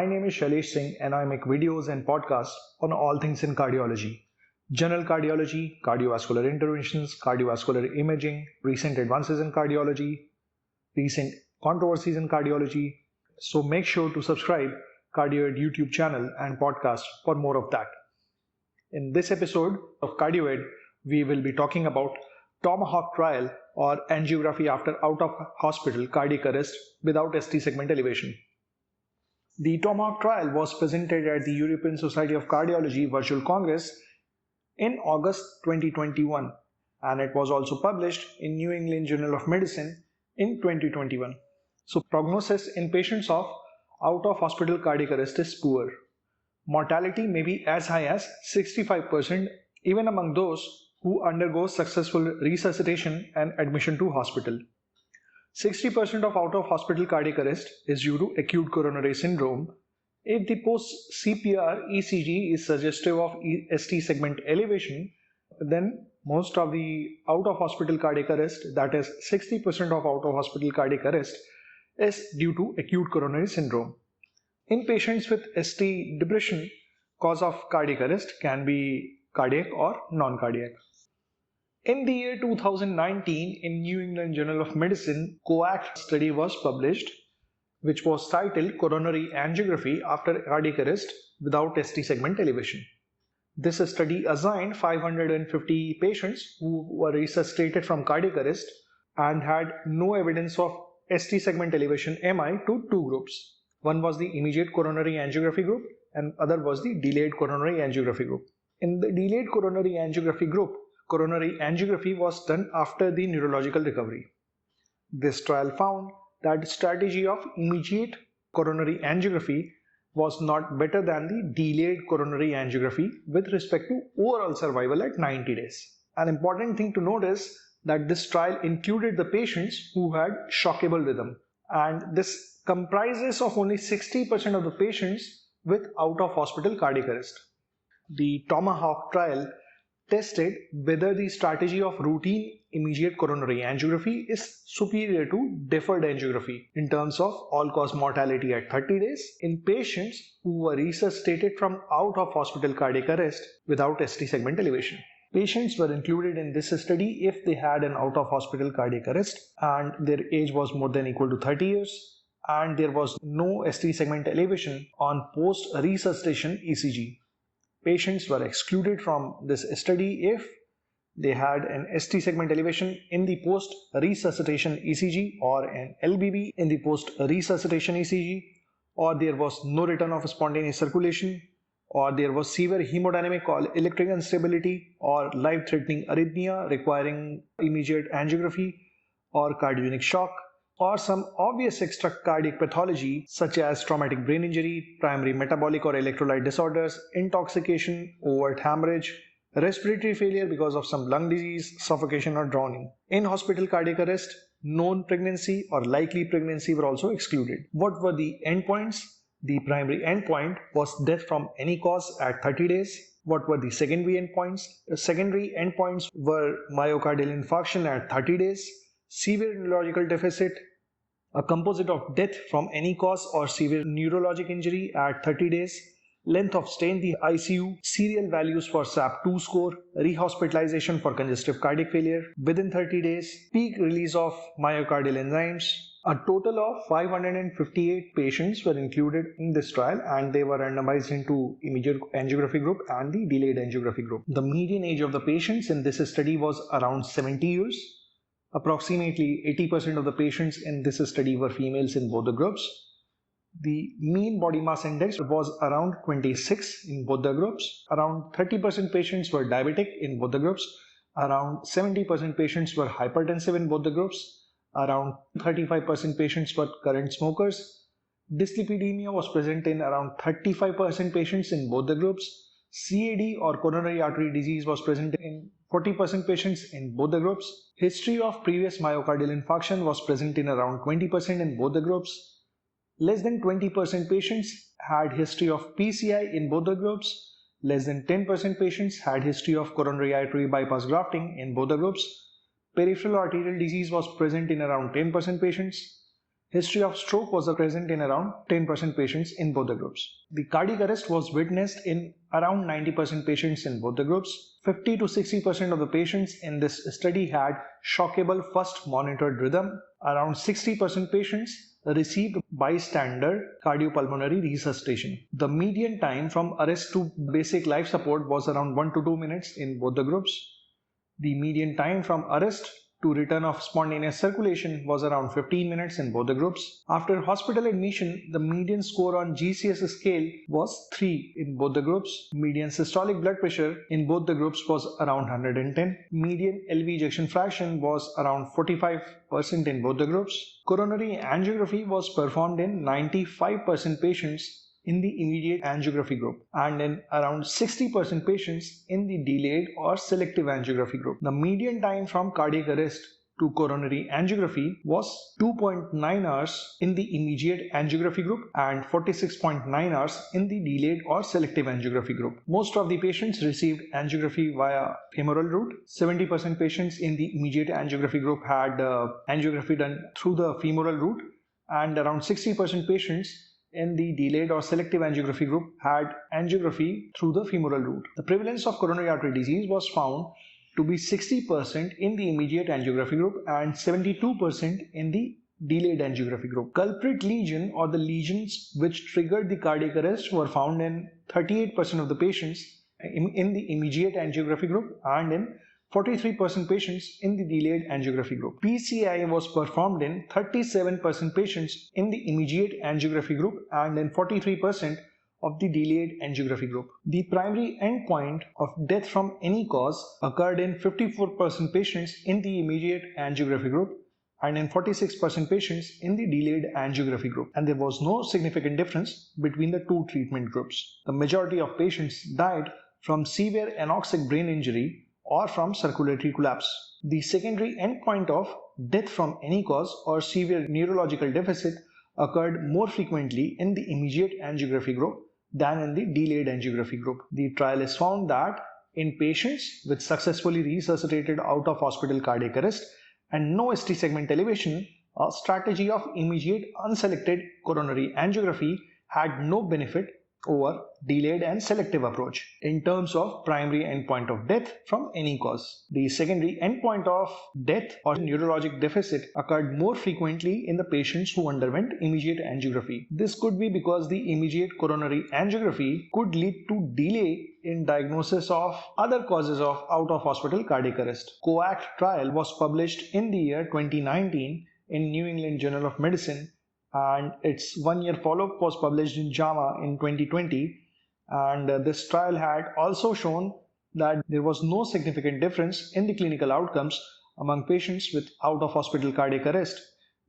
My name is Shailesh Singh and I make videos and podcasts on all things in cardiology. General cardiology, cardiovascular interventions, cardiovascular imaging, recent advances in cardiology, recent controversies in cardiology. So make sure to subscribe Cardioid YouTube channel and podcast for more of that. In this episode of Cardioid, we will be talking about Tomahawk Trial or Angiography after out-of-hospital cardiac arrest without ST segment elevation. The Tomahawk Trial was presented at the European Society of Cardiology Virtual Congress in August 2021 and it was also published in New England Journal of Medicine in 2021. So prognosis in patients of out-of-hospital cardiac arrest is poor. Mortality may be as high as 65% even among those who undergo successful resuscitation and admission to hospital. 60% of out-of-hospital cardiac arrest is due to acute coronary syndrome. If the post-CPR ECG is suggestive of ST segment elevation, then most of the out-of-hospital cardiac arrest, that is 60% of out-of-hospital cardiac arrest, is due to acute coronary syndrome. In patients with ST depression, cause of cardiac arrest can be cardiac or non-cardiac. In the year 2019, in New England Journal of Medicine, COACT study was published, which was titled Coronary Angiography after cardiac arrest without ST segment elevation. This study assigned 550 patients who were resuscitated from cardiac arrest and had no evidence of ST segment elevation MI to two groups. One was the immediate coronary angiography group and other was the delayed coronary angiography group. In the delayed coronary angiography group, coronary angiography was done after the neurological recovery. This trial found that strategy of immediate coronary angiography was not better than the delayed coronary angiography with respect to overall survival at 90 days. An important thing to note is that this trial included the patients who had shockable rhythm, and this comprises of only 60% of the patients with out-of-hospital cardiac arrest. The Tomahawk trial tested whether the strategy of routine immediate coronary angiography is superior to deferred angiography in terms of all-cause mortality at 30 days in patients who were resuscitated from out-of-hospital cardiac arrest without ST segment elevation. Patients were included in this study if they had an out-of-hospital cardiac arrest and their age was more than equal to 30 years and there was no ST segment elevation on post-resuscitation ECG. Patients were excluded from this study if they had an ST segment elevation in the post-resuscitation ECG or an LBB in the post-resuscitation ECG, or there was no return of spontaneous circulation, or there was severe hemodynamic or electric instability or life-threatening arrhythmia requiring immediate angiography or cardiogenic shock, or some obvious extracardiac pathology such as traumatic brain injury, primary metabolic or electrolyte disorders, intoxication, overt hemorrhage, respiratory failure because of some lung disease, suffocation or drowning. In hospital cardiac arrest, known pregnancy or likely pregnancy were also excluded. What were the endpoints? The primary endpoint was death from any cause at 30 days. What were the secondary endpoints? The secondary endpoints were myocardial infarction at 30 days, severe neurological deficit, a composite of death from any cause or severe neurologic injury at 30 days, length of stay in the ICU, serial values for SAP2 score, rehospitalization for congestive cardiac failure within 30 days, peak release of myocardial enzymes. A total of 558 patients were included in this trial and they were randomized into immediate angiography group and the delayed angiography group. The median age of the patients in this study was around 70 years. Approximately 80% of the patients in this study were females in both the groups. The mean body mass index was around 26 in both the groups. Around 30% patients were diabetic in both the groups. Around 70% patients were hypertensive in both the groups. Around 35% patients were current smokers. Dyslipidemia was present in around 35% patients in both the groups. CAD or coronary artery disease was present in 40% patients in both the groups. History of previous myocardial infarction was present in around 20% in both the groups. Less than 20% patients had history of PCI in both the groups. Less than 10% patients had history of coronary artery bypass grafting in both the groups. Peripheral arterial disease was present in around 10% patients. History of stroke was present in around 10% patients in both the groups. The cardiac arrest was witnessed in around 90% patients in both the groups. 50 to 60% of the patients in this study had shockable first monitored rhythm. Around 60% patients received bystander cardiopulmonary resuscitation. The median time from arrest to basic life support was around 1 to 2 minutes in both the groups. The median time from arrest to return of spontaneous circulation was around 15 minutes in both the groups. After hospital admission, the median score on GCS scale was 3 in both the groups. Median systolic blood pressure in both the groups was around 110. Median LV ejection fraction was around 45% in both the groups. Coronary angiography was performed in 95% patients in the immediate angiography group and in around 60% patients in the delayed or selective angiography group. The median time from cardiac arrest to coronary angiography was 2.9 hours in the immediate angiography group and 46.9 hours in the delayed or selective angiography group. Most of the patients received angiography via femoral route. 70% patients in the immediate angiography group had angiography done through the femoral route, and around 60% patients in the delayed or selective angiography group had angiography through the femoral route. The prevalence of coronary artery disease was found to be 60% in the immediate angiography group and 72% in the delayed angiography group. Culprit lesion or the lesions which triggered the cardiac arrest were found in 38% of the patients in the immediate angiography group and in 43% patients in the delayed angiography group. PCI was performed in 37% patients in the immediate angiography group and in 43% of the delayed angiography group. The primary endpoint of death from any cause occurred in 54% patients in the immediate angiography group and in 46% patients in the delayed angiography group, and there was no significant difference between the two treatment groups. The majority of patients died from severe anoxic brain injury or from circulatory collapse. The secondary endpoint of death from any cause or severe neurological deficit occurred more frequently in the immediate angiography group than in the delayed angiography group. The trial has found that in patients with successfully resuscitated out of hospital cardiac arrest and no ST segment elevation, a strategy of immediate unselected coronary angiography had no benefit over delayed and selective approach in terms of primary endpoint of death from any cause. The secondary endpoint of death or neurologic deficit occurred more frequently in the patients who underwent immediate angiography. This could be because the immediate coronary angiography could lead to delay in diagnosis of other causes of out of hospital cardiac arrest. COACT trial was published in the year 2019 in New England Journal of Medicine, and its 1-year follow-up was published in JAMA in 2020, and this trial had also shown that there was no significant difference in the clinical outcomes among patients with out-of-hospital cardiac arrest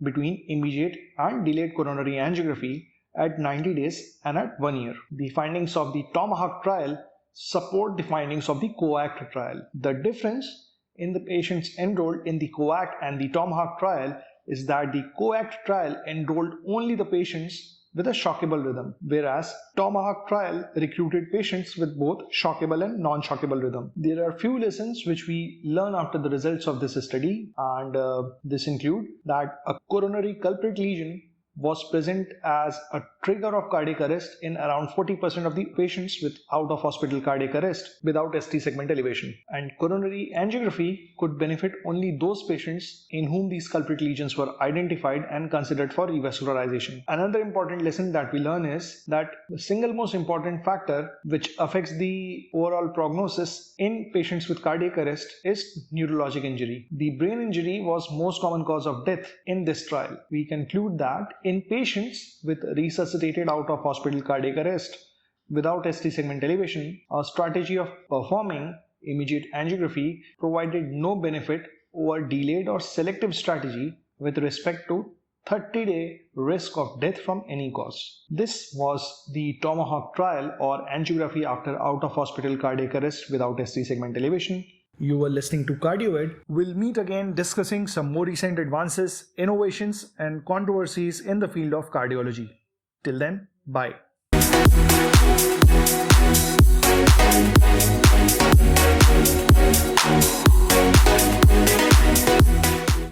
between immediate and delayed coronary angiography at 90 days and at 1 year. The findings of the Tomahawk trial support the findings of the COACT trial. The difference in the patients enrolled in the COACT and the Tomahawk trial is that the COACT trial enrolled only the patients with a shockable rhythm, whereas Tomahawk trial recruited patients with both shockable and non-shockable rhythm. There are few lessons which we learn after the results of this study, and this include that a coronary culprit lesion was present as a trigger of cardiac arrest in around 40% of the patients with out-of-hospital cardiac arrest without ST segment elevation. And coronary angiography could benefit only those patients in whom these culprit lesions were identified and considered for revascularization. Another important lesson that we learn is that the single most important factor which affects the overall prognosis in patients with cardiac arrest is neurologic injury. The brain injury was most common cause of death in this trial. We conclude that in patients with resuscitated out-of-hospital cardiac arrest without ST segment elevation, a strategy of performing immediate angiography provided no benefit over delayed or selective strategy with respect to 30-day risk of death from any cause. This was the Tomahawk trial, or angiography after out-of-hospital cardiac arrest without ST segment elevation. You were listening to CardioEd. We'll meet again discussing some more recent advances, innovations, and controversies in the field of cardiology. Till then, bye.